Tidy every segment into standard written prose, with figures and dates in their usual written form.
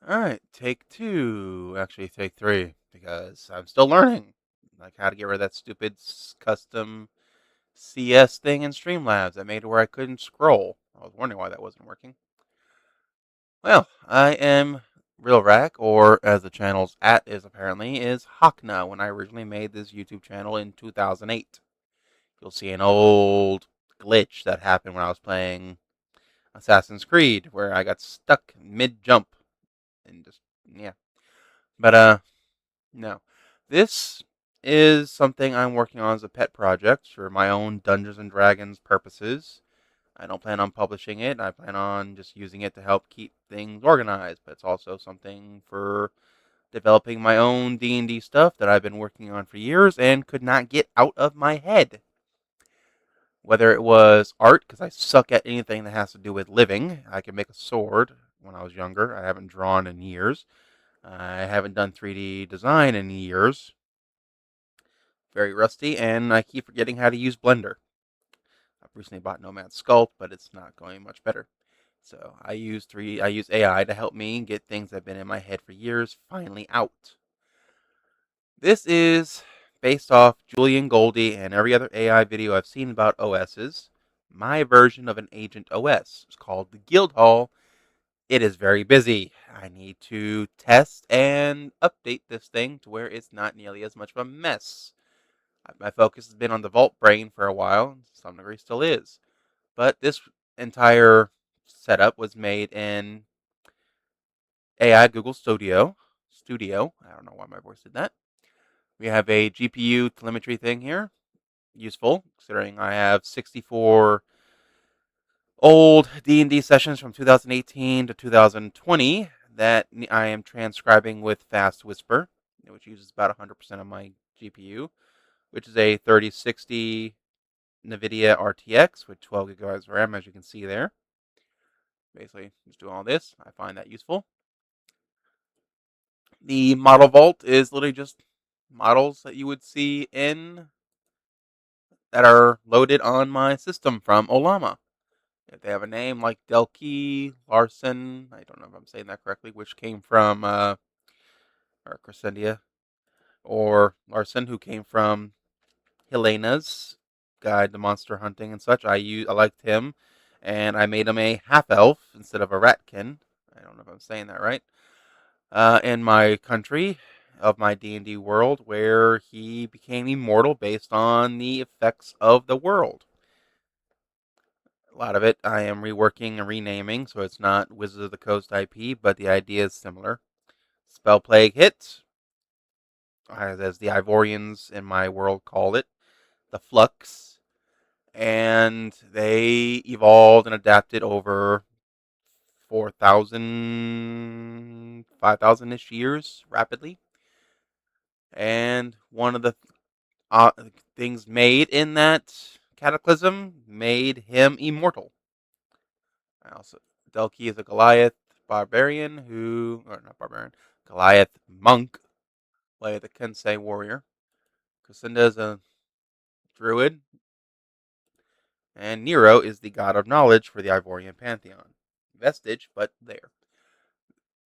All right, take two. Actually, take three because I'm still learning, like how to get rid of that stupid custom CS thing in Streamlabs that made it where I couldn't scroll. I was wondering why that wasn't working. Well, I am Real Rack, or as the channel's at is apparently, is Hakna. When I originally made this YouTube channel in 2008, you'll see an old glitch that happened when I was playing Assassin's Creed, where I got stuck mid jump and just yeah. But no. This is something I'm working on as a pet project for my own Dungeons and Dragons purposes. I don't plan on publishing it. I plan on just using it to help keep things organized, but it's also something for developing my own D&D stuff that I've been working on for years and could not get out of my head. Whether it was art, because I suck at anything that has to do with living. I could make a sword when I was younger. I haven't drawn in years. I haven't done 3D design in years. Very rusty, and I keep forgetting how to use Blender. I've recently bought Nomad Sculpt, but it's not going much better. So I use AI to help me get things that have been in my head for years finally out. This is based off Julian Goldie and every other AI video I've seen about OSs. My version of an agent OS. It's called the Guildhall. It is very busy. I need to test and update this thing to where it's not nearly as much of a mess. My focus has been on the Vault Brain for a while, to some degree still is. But this entire setup was made in AI Google Studio. I don't know why my voice did that. We have a GPU telemetry thing here. Useful, considering I have 64 old D&D sessions from 2018 to 2020 that I am transcribing with Fast Whisper, which uses about 100% of my GPU, which is a 3060 NVIDIA RTX with 12 gigabytes of RAM, as you can see there. Basically, just doing all this. I find that useful. The model vault is literally just models that you would see in that are loaded on my system from Olama. If they have a name like Delki, Larson, I don't know if I'm saying that correctly, which came from or Crescendia, or Larson, who came from Helena's Guide to Monster Hunting and such. I liked him, and I made him a half elf instead of a ratkin. I don't know if I'm saying that right. In my country of my D&D world, where he became immortal based on the effects of the world. A lot of it I am reworking and renaming, so it's not Wizards of the Coast IP, but the idea is similar. Spell Plague hit, as the Ivorians in my world call it, the Flux, and they evolved and adapted over 4,000, 5,000 ish years rapidly. And one of the uh, things made in that cataclysm made him immortal. I also Delki is a Goliath barbarian or not barbarian, Goliath monk, like the Kensei warrior. Cassandra is a druid, and Nero is the god of knowledge for the Ivorian pantheon. Vestige, but there.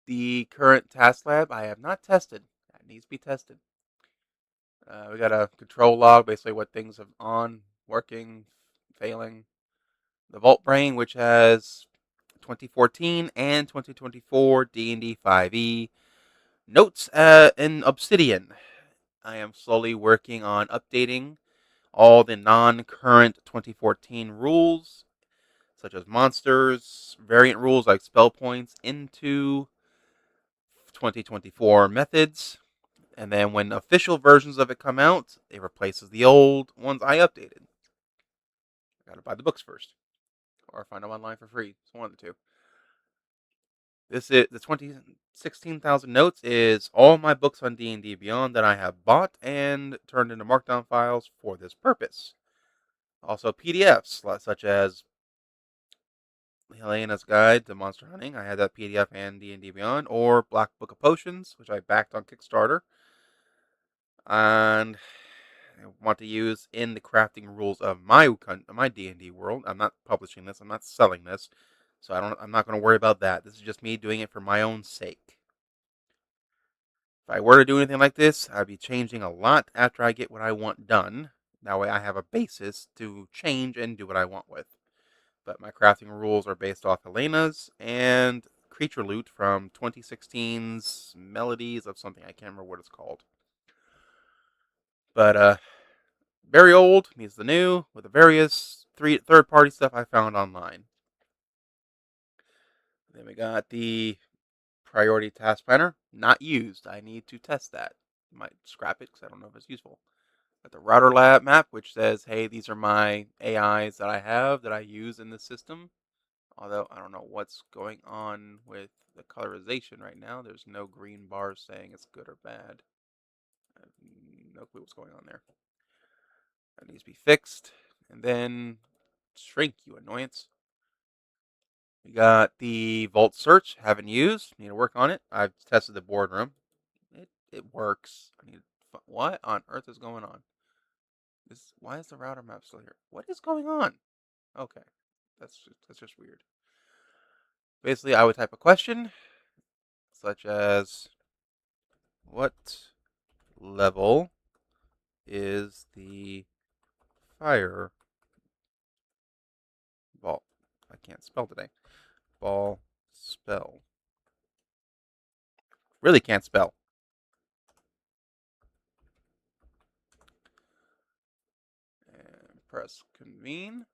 The current task lab I have not tested. That needs to be tested. We got a control log, basically what things are on, working, failing. The Vault Brain, which has 2014 and 2024 D&D 5e notes in Obsidian. I am slowly working on updating all the non-current 2014 rules, such as monsters, variant rules like spell points, into 2024 methods. And then when official versions of it come out, it replaces the old ones I updated. I gotta buy the books first, or find them online for free. It's one of the two. This is the 16,000 notes is all my books on D&D Beyond that I have bought and turned into markdown files for this purpose. Also PDFs such as Helena's Guide to Monster Hunting. I had that PDF and D&D Beyond, or Black Book of Potions, which I backed on Kickstarter, and I want to use in the crafting rules of my D&D world. I'm not publishing this. I'm not selling this, so I'm not going to worry about that. This is just me doing it for my own sake. If I were to do anything like this, I'd be changing a lot after I get what I want done. That way I have a basis to change and do what I want with. But my crafting rules are based off Helena's and Creature Loot from 2016's Melodies of something. I can't remember what it's called. But very old meets the new with the various third-party stuff I found online. Then we got the Priority Task Planner, not used. I need to test that. Might scrap it because I don't know if it's useful. Got the Router Lab map, which says, hey, these are my AIs that I have that I use in the system. Although I don't know what's going on with the colorization right now. There's no green bars saying it's good or bad. I have no clue what's going on there. That needs to be fixed. And then shrink, you annoyance. We got the Vault Search. Haven't used. Need to work on it. I've tested the boardroom. It works. I need. What on earth is going on? Why is the router map still here? What is going on? Okay, that's just weird. Basically, I would type a question such as, "What level is the fire ball?" I can't spell today. Ball spell. Really can't spell. And press convene.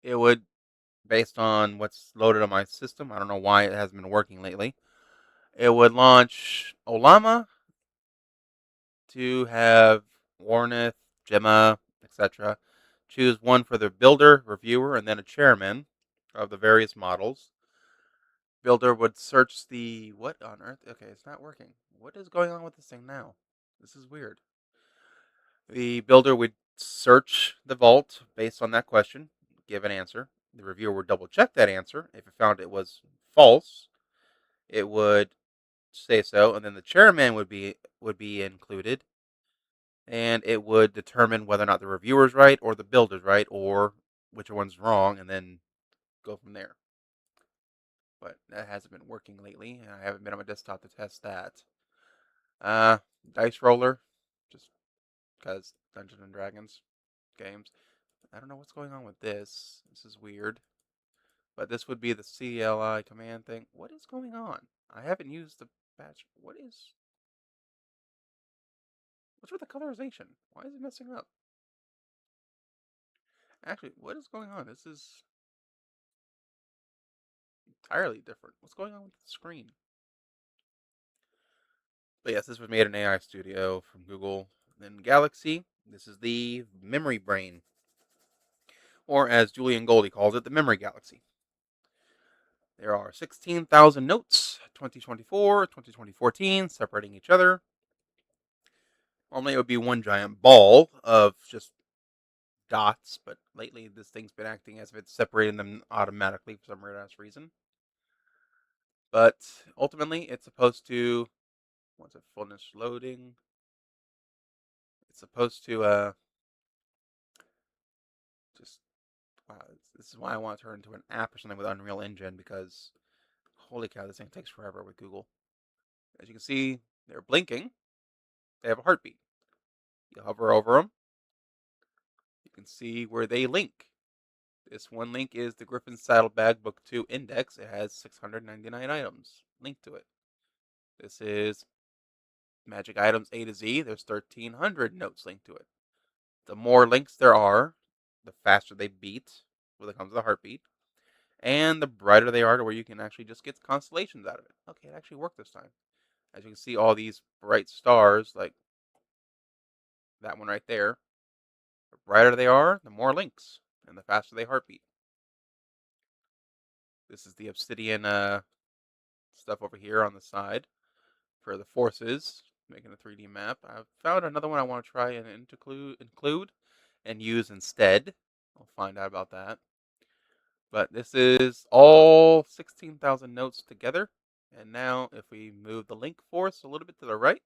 It would, based on what's loaded on my system, I don't know why it hasn't been working lately. It would launch Olama to have Warneth, Gemma, etc. Choose one for the builder, reviewer, and then a chairman of the various models. Builder would search the... What on earth? Okay, it's not working. What is going on with this thing now? This is weird. The builder would search the vault based on that question, give an answer. The reviewer would double check that answer. If it found it was false, it would say so, and then the chairman would be included, and it would determine whether or not the reviewer's right or the builder's right or which one's wrong, and then go from there. But that hasn't been working lately, and I haven't been on my desktop to test that. Dice roller, just because Dungeons and Dragons games. I don't know what's going on with this. This is weird. But this would be the CLI command thing. What is going on? I haven't used the patch. What's with the colorization? Why is it messing up? Actually, what is going on? This is entirely different. What's going on with the screen? But yes, this was made in AI Studio from Google. Then Galaxy. This is the Memory Brain, or as Julian Goldie calls it, the Memory Galaxy. There are 16,000 notes, 2024, 2014, separating each other. Normally it would be one giant ball of just dots, but lately this thing's been acting as if it's separating them automatically for some weird ass reason. But ultimately, it's supposed to, once it finishes loading, it's supposed to just, wow, this is why I want to turn into an app or something with Unreal Engine, because holy cow, this thing takes forever with Google. As you can see, they're blinking. They have a heartbeat. You hover over them, you can see where they link. This one link is the Griffin Saddlebag Book 2 Index. It has 699 items linked to it. This is Magic Items A to Z. There's 1,300 notes linked to it. The more links there are, the faster they beat when it comes to the heartbeat, and the brighter they are to where you can actually just get constellations out of it. Okay, it actually worked this time. As you can see, all these bright stars, like that one right there, the brighter they are, the more links, and the faster they heartbeat. This is the obsidian stuff over here on the side for the forces, making a 3D map. I've found another one I want to try and include and use instead. I'll find out about that. But this is all 16,000 notes together. And now if we move the link force a little bit to the right,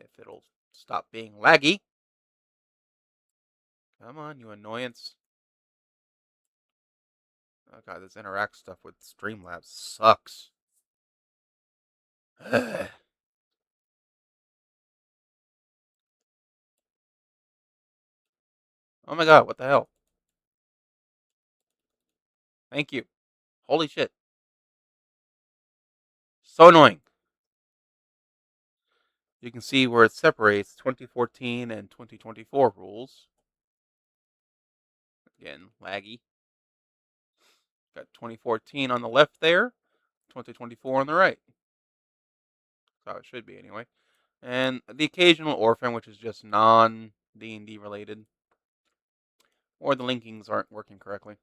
if it'll stop being laggy. Come on, you annoyance. Oh god, this interact stuff with Streamlabs sucks. Oh my god, what the hell? Thank you. Holy shit. So annoying. You can see where it separates 2014 and 2024 rules. Again, laggy. Got 2014 on the left there, 2024 on the right. That's how it should be anyway. And the occasional orphan, which is just non D&D related, or the linkings aren't working correctly.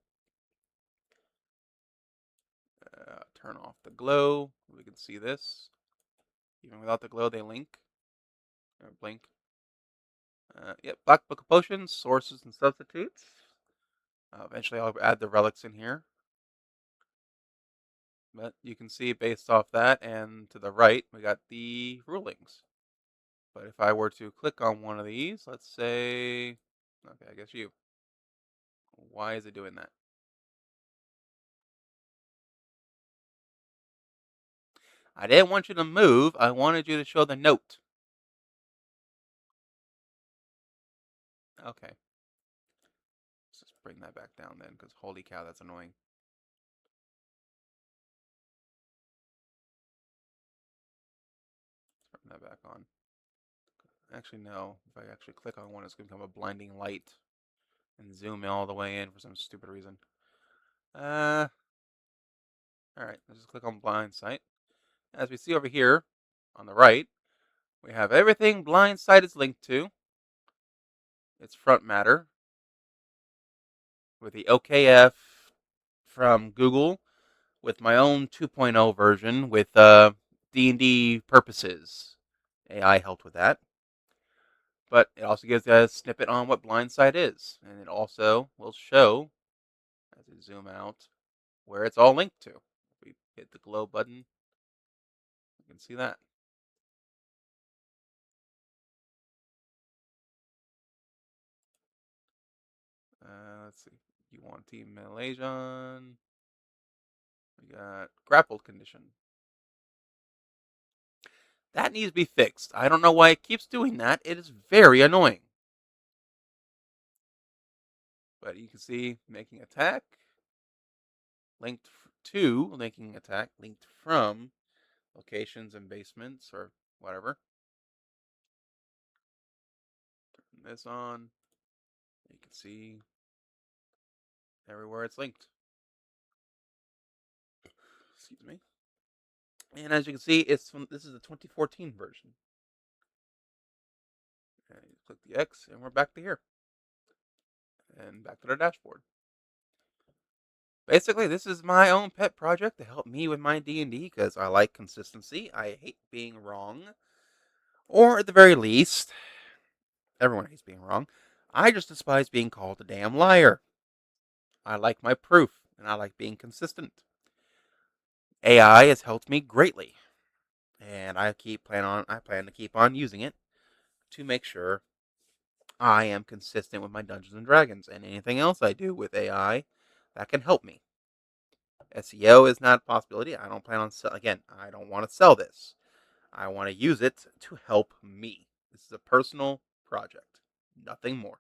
Turn off the glow. We can see this. Even without the glow, they link. Blink. Yep, Black Book of Potions, sources and substitutes. Eventually, I'll add the relics in here. But you can see based off that, and to the right, we got the rulings. But if I were to click on one of these, let's say, okay, I guess you. Why is it doing that? I didn't want you to move. I wanted you to show the note. Okay. Let's just bring that back down then, because holy cow, that's annoying. Turn that back on. Actually, no. If I actually click on one, it's going to become a blinding light and zoom all the way in for some stupid reason. Alright, let's just click on blind sight. As we see over here on the right, we have everything blind sight is linked to. Its front matter with the OKF from Google, with my own 2.0 version with D&D purposes. AI helped with that. But it also gives a snippet on what blind sight is. And it also will show, as we zoom out, where it's all linked to. If we hit the glow button, you can see that. Let's see. You want Team Malaysian. We got grappled condition. That needs to be fixed. I don't know why it keeps doing that. It is very annoying. But you can see making attack, linked to linking attack, linked from locations and basements or whatever. Turn this on. You can see everywhere it's linked. Excuse me. And as you can see, this is the 2014 version. And you click the X, and we're back to here, and back to the dashboard. Basically, this is my own pet project to help me with my D&D because I like consistency. I hate being wrong, or at the very least, everyone hates being wrong. I just despise being called a damn liar. I like my proof, and I like being consistent. AI has helped me greatly, and I plan to keep on using it to make sure I am consistent with my Dungeons and Dragons and anything else I do with AI that can help me. SEO is not a possibility. I don't plan on again. I don't want to sell this. I want to use it to help me. This is a personal project, nothing more.